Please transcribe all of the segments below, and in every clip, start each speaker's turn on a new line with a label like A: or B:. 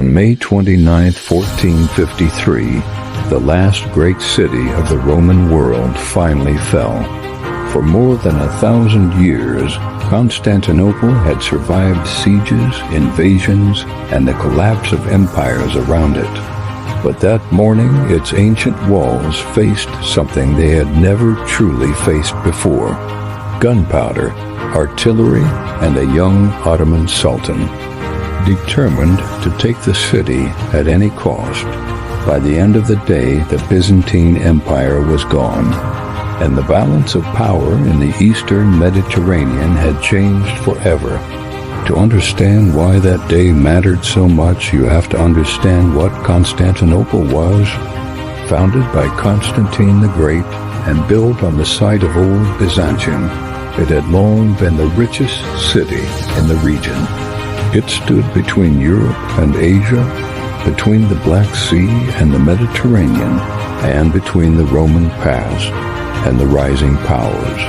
A: On May 29, 1453, the last great city of the Roman world finally fell. For more than 1,000 years, Constantinople had survived sieges, invasions, and the collapse of empires around it. But that morning, its ancient walls faced something they had never truly faced before: gunpowder, artillery, and a young Ottoman sultan, determined to take the city at any cost. By the end of the day, the Byzantine Empire was gone, and the balance of power in the eastern Mediterranean had changed forever. To understand why that day mattered so much, you have to understand what Constantinople was. Founded by Constantine the Great and built on the site of old Byzantium, it had long been the richest city in the region. It stood between Europe and Asia, between the Black Sea and the Mediterranean, and between the Roman past and the rising powers.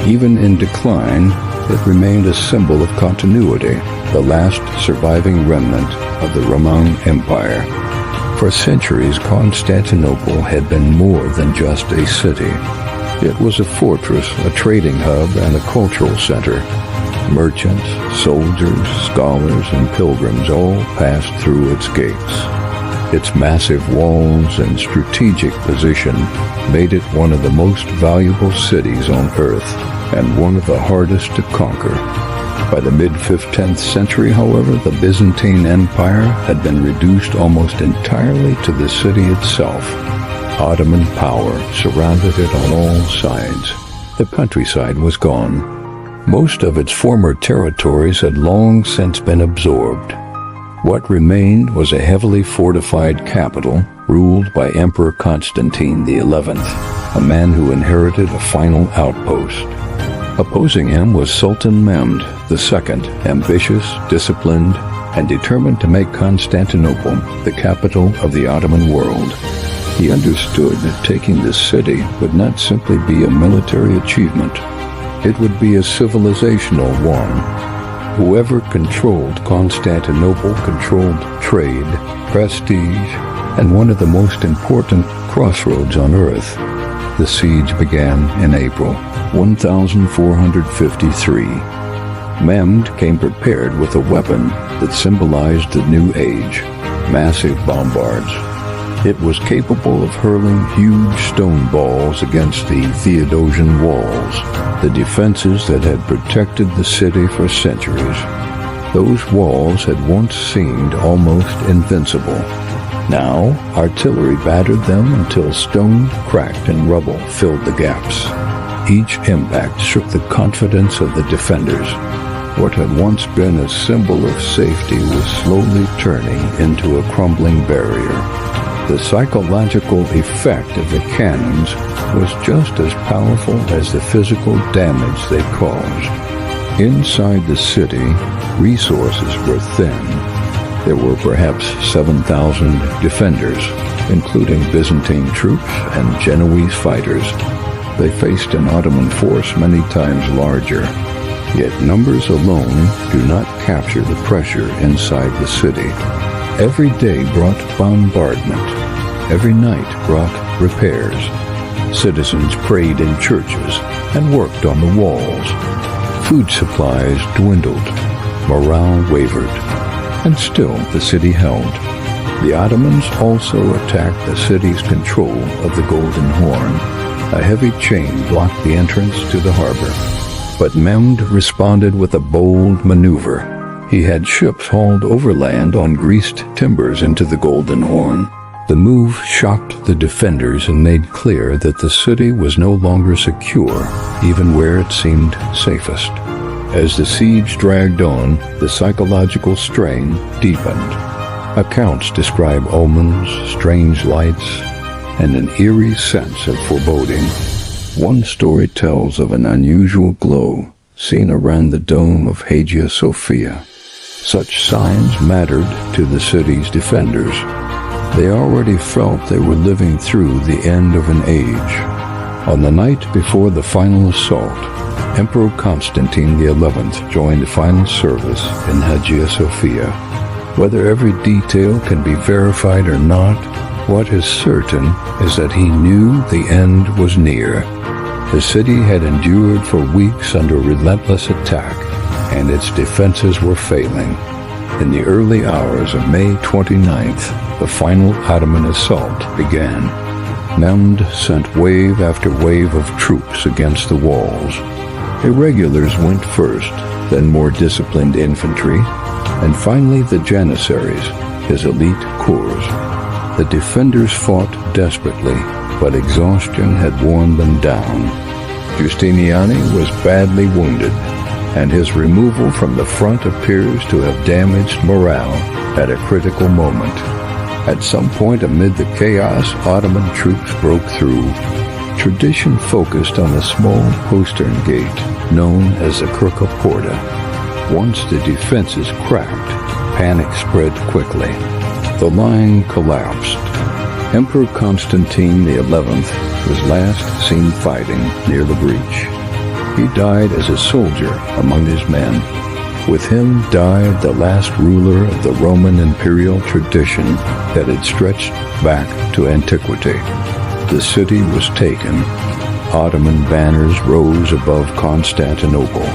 A: Even in decline, it remained a symbol of continuity, the last surviving remnant of the Roman Empire. For centuries, Constantinople had been more than just a city. It was a fortress, a trading hub, and a cultural center. Merchants, soldiers, scholars, and pilgrims all passed through its gates. Its massive walls and strategic position made it one of the most valuable cities on earth, and one of the hardest to conquer. By the mid-15th century, however, the Byzantine Empire had been reduced almost entirely to the city itself. Ottoman power surrounded it on all sides. The countryside was gone. Most of its former territories had long since been absorbed. What remained was a heavily fortified capital ruled by Emperor Constantine XI, a man who inherited a final outpost. Opposing him was Sultan Mehmed II, ambitious, disciplined, and determined to make Constantinople the capital of the Ottoman world. He understood that taking the city would not simply be a military achievement. It would be a civilizational one. Whoever controlled Constantinople controlled trade, prestige, and one of the most important crossroads on earth. The siege began in April 1453. Mehmed came prepared with a weapon that symbolized the new age: massive bombards. It was capable of hurling huge stone balls against the Theodosian walls, the defenses that had protected the city for centuries. Those walls had once seemed almost invincible. Now, artillery battered them until stone cracked and rubble filled the gaps. Each impact shook the confidence of the defenders. What had once been a symbol of safety was slowly turning into a crumbling barrier. The psychological effect of the cannons was just as powerful as the physical damage they caused. Inside the city, resources were thin. There were perhaps 7,000 defenders, including Byzantine troops and Genoese fighters. They faced an Ottoman force many times larger. Yet numbers alone do not capture the pressure inside the city. Every day brought bombardment. Every night brought repairs. Citizens prayed in churches and worked on the walls. Food supplies dwindled. Morale wavered. And still the city held. The Ottomans also attacked the city's control of the Golden Horn. A heavy chain blocked the entrance to the harbor. But Mehmed responded with a bold maneuver. He had ships hauled overland on greased timbers into the Golden Horn. The move shocked the defenders and made clear that the city was no longer secure, even where it seemed safest. As the siege dragged on, the psychological strain deepened. Accounts describe omens, strange lights, and an eerie sense of foreboding. One story tells of an unusual glow seen around the dome of Hagia Sophia. Such signs mattered to the city's defenders. They already felt they were living through the end of an age. On the night before the final assault, Emperor Constantine XI joined the final service in Hagia Sophia. Whether every detail can be verified or not, what is certain is that he knew the end was near. The city had endured for weeks under relentless attack, and its defenses were failing. In the early hours of May 29th, the final Ottoman assault began. Mehmed sent wave after wave of troops against the walls. Irregulars went first, then more disciplined infantry, and finally the Janissaries, his elite corps. The defenders fought desperately, but exhaustion had worn them down. Giustiniani was badly wounded, and his removal from the front appears to have damaged morale at a critical moment. At some point amid the chaos, Ottoman troops broke through. Tradition focused on a small postern gate known as the Kirka Porta. Once the defenses cracked, panic spread quickly. The line collapsed. Emperor Constantine XI was last seen fighting near the breach. He died as a soldier among his men. With him died the last ruler of the Roman imperial tradition that had stretched back to antiquity. The city was taken. Ottoman banners rose above Constantinople.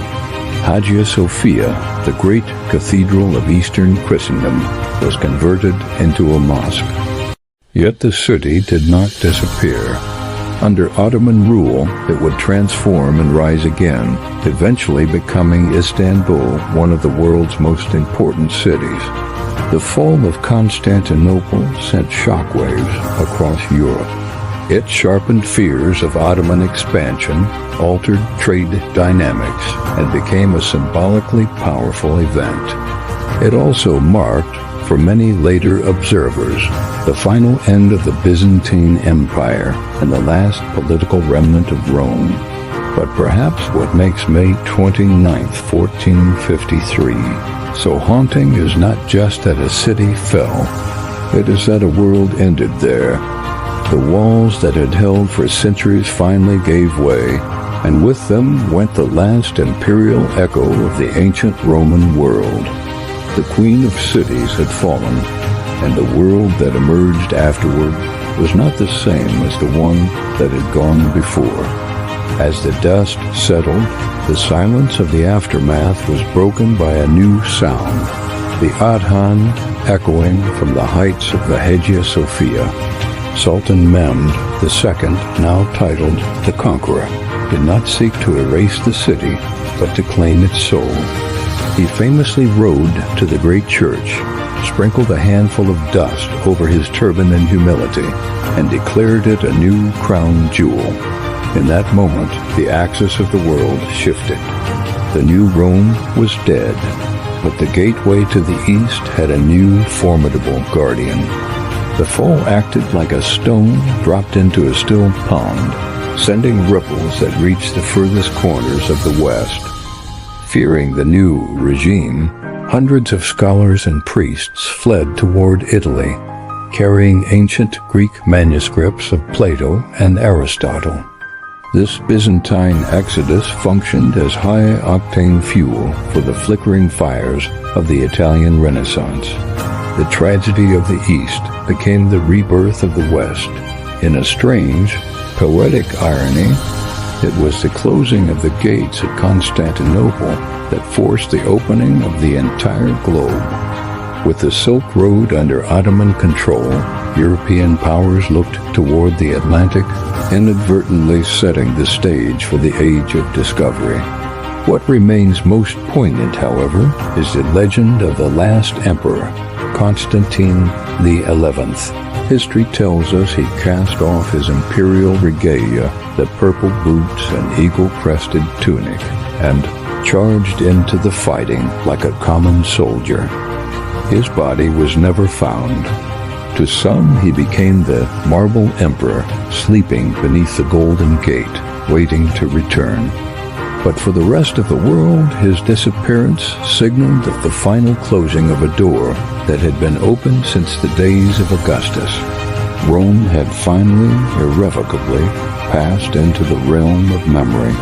A: Hagia Sophia, the great cathedral of Eastern Christendom, was converted into a mosque. Yet the city did not disappear. Under Ottoman rule, it would transform and rise again, eventually becoming Istanbul one of the world's most important cities. The fall of Constantinople sent shockwaves across Europe. It sharpened fears of Ottoman expansion, altered trade dynamics, and became a symbolically powerful event. It also marked, for many later observers, the final end of the Byzantine Empire and the last political remnant of Rome. But perhaps what makes May 29th, 1453, so haunting is not just that a city fell, it is that a world ended there. The walls that had held for centuries finally gave way, and with them went the last imperial echo of the ancient Roman world. The Queen of Cities had fallen, and the world that emerged afterward was not the same as the one that had gone before. As the dust settled, the silence of the aftermath was broken by a new sound, the adhan echoing from the heights of the Hagia Sophia. Sultan Mehmed II, now titled the Conqueror, did not seek to erase the city, but to claim its soul. He famously rode to the great church, sprinkled a handful of dust over his turban in humility, and declared it a new crown jewel. In that moment, the axis of the world shifted. The new Rome was dead, but the gateway to the east had a new, formidable guardian. The fall acted like a stone dropped into a still pond, sending ripples that reached the furthest corners of the west. Fearing the new regime, hundreds of scholars and priests fled toward Italy, carrying ancient Greek manuscripts of Plato and Aristotle. This Byzantine exodus functioned as high-octane fuel for the flickering fires of the Italian Renaissance. The tragedy of the East became the rebirth of the West. In a strange, poetic irony, it was the closing of the gates at Constantinople that forced the opening of the entire globe. With the Silk Road under Ottoman control, European powers looked toward the Atlantic, inadvertently setting the stage for the Age of Discovery. What remains most poignant, however, is the legend of the last emperor, Constantine XI. History tells us he cast off his imperial regalia, the purple boots and eagle-crested tunic, and charged into the fighting like a common soldier. His body was never found. To some, he became the marble emperor, sleeping beneath the Golden Gate, waiting to return. But for the rest of the world, his disappearance signaled the final closing of a door that had been open since the days of Augustus. Rome had finally, irrevocably, passed into the realm of memory.